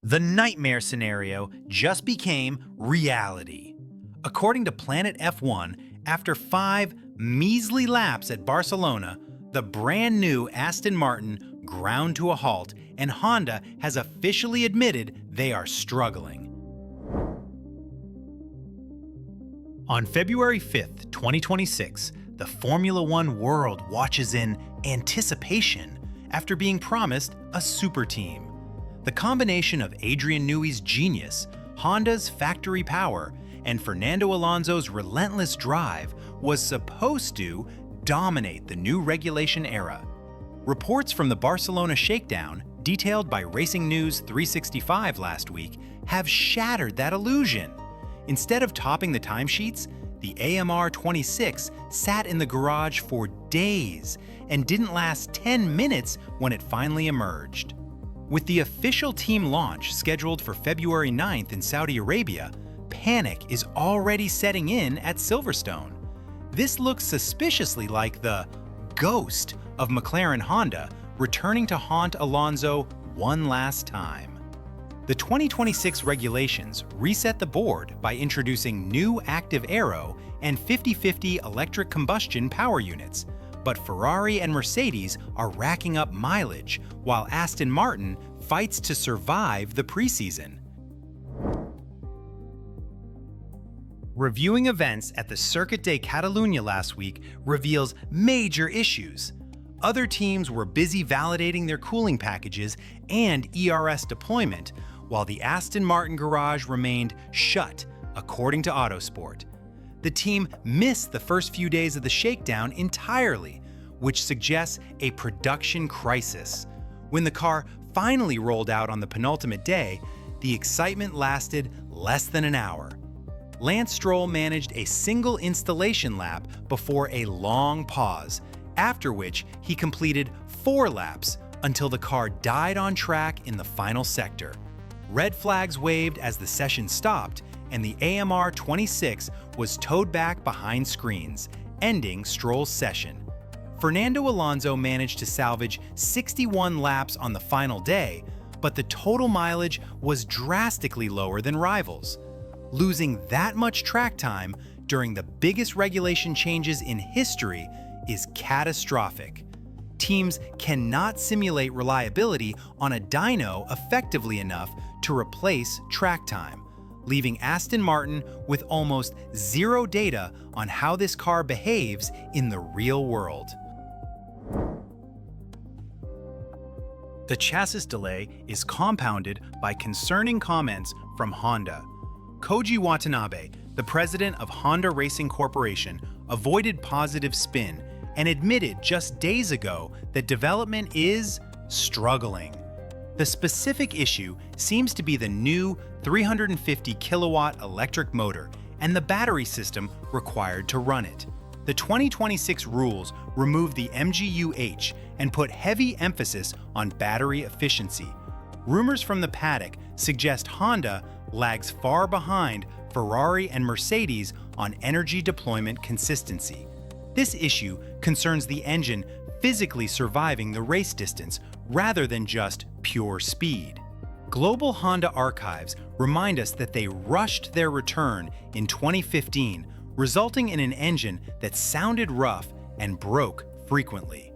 The nightmare scenario just became reality. According to Planet F1, after 5 measly laps at Barcelona, the brand new Aston Martin ground to a halt, and Honda has officially admitted they are struggling. On February 5th, 2026, the Formula One world watches in anticipation after being promised a super team. The combination of Adrian Newey's genius, Honda's factory power, and Fernando Alonso's relentless drive was supposed to dominate the new regulation era. Reports from the Barcelona shakedown, detailed by Racing News 365 last week, have shattered that illusion. Instead of topping the timesheets, the AMR 26 sat in the garage for days and didn't last 10 minutes when it finally emerged. With the official team launch scheduled for February 9th in Saudi Arabia, panic is already setting in at Silverstone. This looks suspiciously like the ghost of McLaren-Honda returning to haunt Alonso one last time. The 2026 regulations reset the board by introducing new active aero and 50/50 electric combustion power units, but Ferrari and Mercedes are racking up mileage while Aston Martin fights to survive the preseason. Reviewing events at the Circuit de Catalunya last week reveals major issues. Other teams were busy validating their cooling packages and ERS deployment, while the Aston Martin garage remained shut, according to Autosport. The team missed the first few days of the shakedown entirely, which suggests a production crisis. When the car finally rolled out on the penultimate day, the excitement lasted less than an hour. Lance Stroll managed a single installation lap before a long pause, after which he completed 4 laps until the car died on track in the final sector. Red flags waved as the session stopped, and the AMR 26 was towed back behind screens, ending Stroll's session. Fernando Alonso managed to salvage 61 laps on the final day, but the total mileage was drastically lower than rivals. Losing that much track time during the biggest regulation changes in history is catastrophic. Teams cannot simulate reliability on a dyno effectively enough to replace track time, leaving Aston Martin with almost zero data on how this car behaves in the real world. The chassis delay is compounded by concerning comments from Honda. Koji Watanabe, the president of Honda Racing Corporation, avoided positive spin and admitted just days ago that development is struggling. The specific issue seems to be the new 350 kilowatt electric motor and the battery system required to run it. The 2026 rules removed the MGU-H and put heavy emphasis on battery efficiency. Rumors from the paddock suggest Honda lags far behind Ferrari and Mercedes on energy deployment consistency. This issue concerns the engine physically surviving the race distance rather than just pure speed. Global Honda archives remind us that they rushed their return in 2015, resulting in an engine that sounded rough and broke frequently.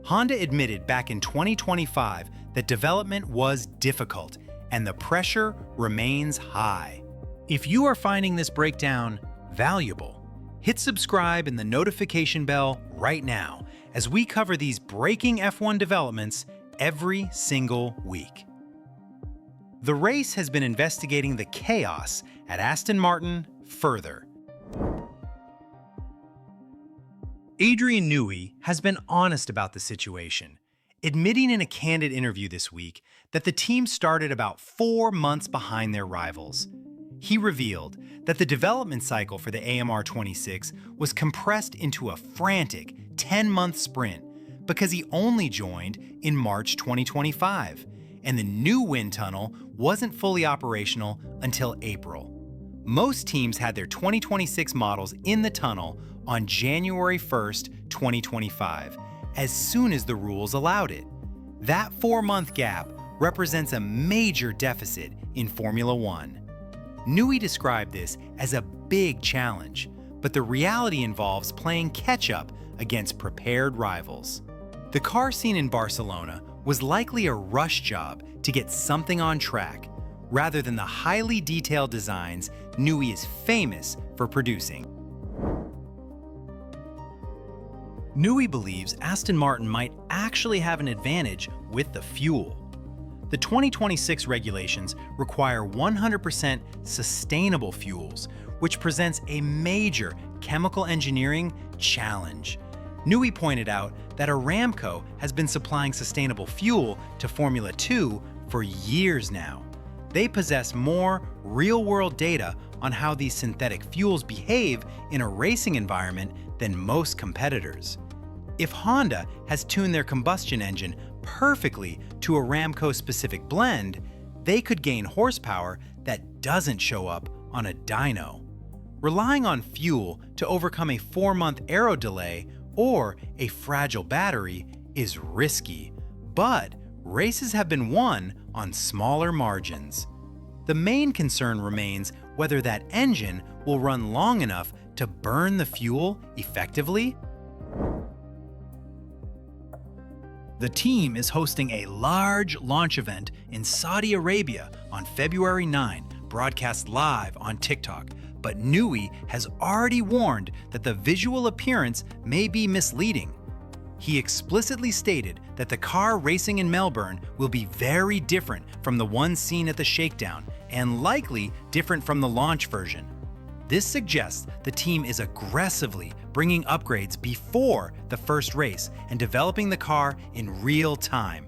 Honda admitted back in 2025 that development was difficult and the pressure remains high. If you are finding this breakdown valuable, hit subscribe and the notification bell right now as we cover these breaking F1 developments every single week. The race has been investigating the chaos at Aston Martin further. Adrian Newey has been honest about the situation, admitting in a candid interview this week that the team started about 4 months behind their rivals. He revealed that the development cycle for the AMR 26 was compressed into a frantic 10-month sprint because he only joined in March 2025, and the new wind tunnel wasn't fully operational until April. Most teams had their 2026 models in the tunnel on January 1st, 2025, as soon as the rules allowed it. That 4-month gap represents a major deficit in Formula One. Newey described this as a big challenge, but the reality involves playing catch-up against prepared rivals. The car seen in Barcelona was likely a rush job to get something on track, rather than the highly detailed designs Newey is famous for producing. Newey believes Aston Martin might actually have an advantage with the fuel. The 2026 regulations require 100% sustainable fuels, which presents a major chemical engineering challenge. Newey pointed out that Aramco has been supplying sustainable fuel to Formula 2 for years now. They possess more real-world data on how these synthetic fuels behave in a racing environment than most competitors. If Honda has tuned their combustion engine perfectly to Aramco-specific blend, they could gain horsepower that doesn't show up on a dyno. Relying on fuel to overcome a 4-month aero delay or a fragile battery is risky, but races have been won on smaller margins. The main concern remains whether that engine will run long enough to burn the fuel effectively. The team is hosting a large launch event in Saudi Arabia on February 9, broadcast live on TikTok, but Newey has already warned that the visual appearance may be misleading. He explicitly stated that the car racing in Melbourne will be very different from the one seen at the shakedown and likely different from the launch version. This suggests the team is aggressively bringing upgrades before the first race and developing the car in real time.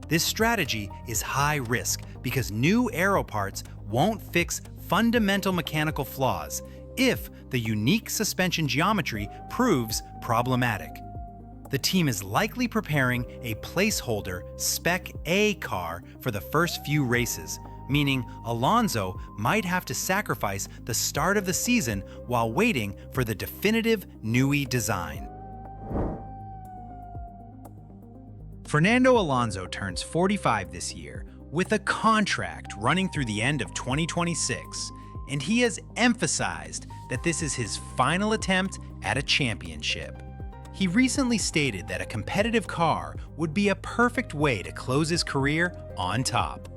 This strategy is high risk because new aero parts won't fix fundamental mechanical flaws if the unique suspension geometry proves problematic. The team is likely preparing a placeholder Spec A car for the first few races, meaning Alonso might have to sacrifice the start of the season while waiting for the definitive Newey design. Fernando Alonso turns 45 this year with a contract running through the end of 2026, and he has emphasized that this is his final attempt at a championship. He recently stated that a competitive car would be a perfect way to close his career on top.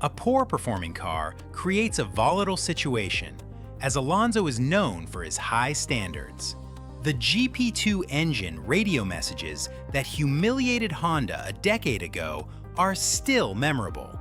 A poor-performing car creates a volatile situation, as Alonso is known for his high standards. The GP2 engine radio messages that humiliated Honda a decade ago are still memorable.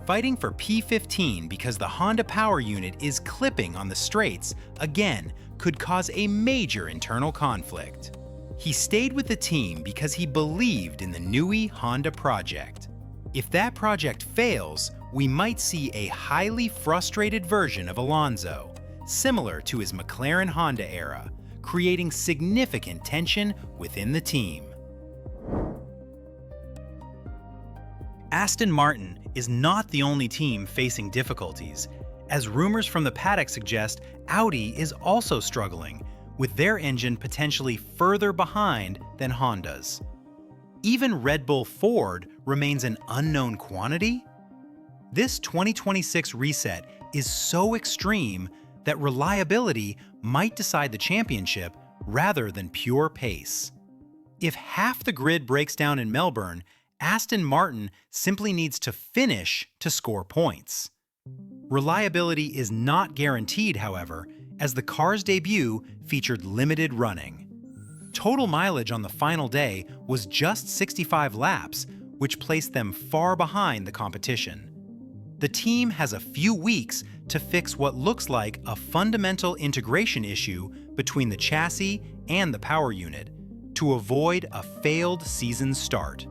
Fighting for P15 because the Honda power unit is clipping on the straights, again, could cause a major internal conflict. He stayed with the team because he believed in the Newey Honda project. If that project fails, we might see a highly frustrated version of Alonso, similar to his McLaren-Honda era, creating significant tension within the team. Aston Martin is not the only team facing difficulties, as rumors from the paddock suggest Audi is also struggling, with their engine potentially further behind than Honda's. Even Red Bull Ford remains an unknown quantity? This 2026 reset is so extreme that reliability might decide the championship rather than pure pace. If half the grid breaks down in Melbourne, Aston Martin simply needs to finish to score points. Reliability is not guaranteed, however, as the car's debut featured limited running. Total mileage on the final day was just 65 laps, which placed them far behind the competition. The team has a few weeks to fix what looks like a fundamental integration issue between the chassis and the power unit to avoid a failed season start.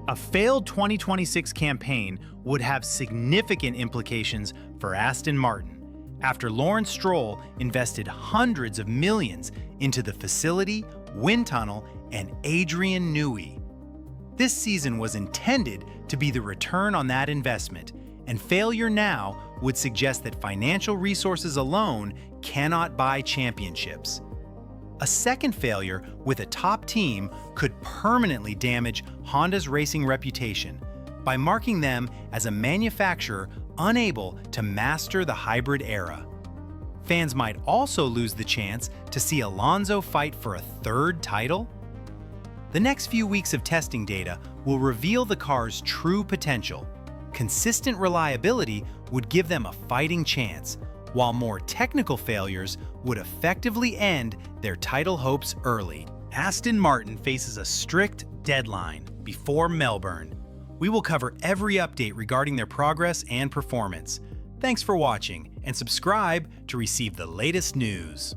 A failed 2026 campaign would have significant implications for Aston Martin, after Lawrence Stroll invested hundreds of millions into the facility, wind tunnel, and Adrian Newey. This season was intended to be the return on that investment, and failure now would suggest that financial resources alone cannot buy championships. A second failure with a top team could permanently damage Honda's racing reputation by marking them as a manufacturer unable to master the hybrid era. Fans might also lose the chance to see Alonso fight for a third title. The next few weeks of testing data will reveal the car's true potential. Consistent reliability would give them a fighting chance, while more technical failures would effectively end their title hopes early. Aston Martin faces a strict deadline before Melbourne. We will cover every update regarding their progress and performance. Thanks for watching, and subscribe to receive the latest news.